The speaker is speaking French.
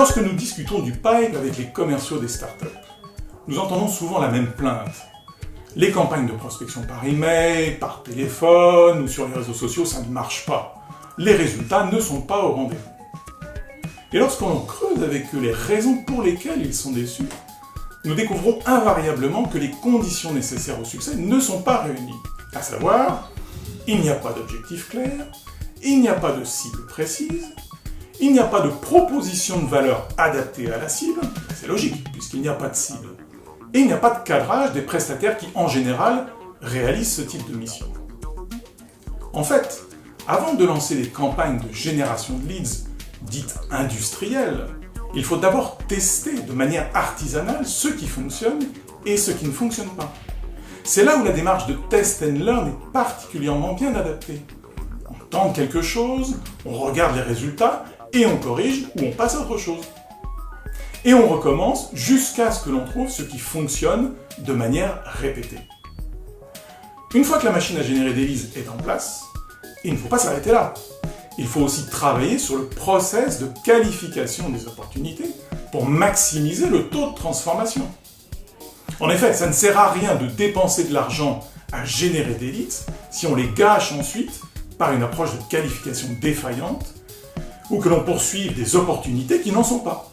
Lorsque nous discutons du pipe avec les commerciaux des startups, nous entendons souvent la même plainte. Les campagnes de prospection par email, par téléphone ou sur les réseaux sociaux, ça ne marche pas. Les résultats ne sont pas au rendez-vous. Et lorsqu'on creuse avec eux les raisons pour lesquelles ils sont déçus, nous découvrons invariablement que les conditions nécessaires au succès ne sont pas réunies. À savoir, il n'y a pas d'objectif clair, il n'y a pas de cible précise, il n'y a pas de proposition de valeur adaptée à la cible, c'est logique puisqu'il n'y a pas de cible, et il n'y a pas de cadrage des prestataires qui, en général, réalisent ce type de mission. En fait, avant de lancer des campagnes de génération de leads dites industrielles, il faut d'abord tester de manière artisanale ce qui fonctionne et ce qui ne fonctionne pas. C'est là où la démarche de test and learn est particulièrement bien adaptée. On tente quelque chose, on regarde les résultats et on corrige ou on passe à autre chose. Et on recommence jusqu'à ce que l'on trouve ce qui fonctionne de manière répétée. Une fois que la machine à générer des leads est en place, il ne faut pas s'arrêter là. Il faut aussi travailler sur le process de qualification des opportunités pour maximiser le taux de transformation. En effet, ça ne sert à rien de dépenser de l'argent à générer des leads si on les gâche ensuite par une approche de qualification défaillante ou que l'on poursuive des opportunités qui n'en sont pas.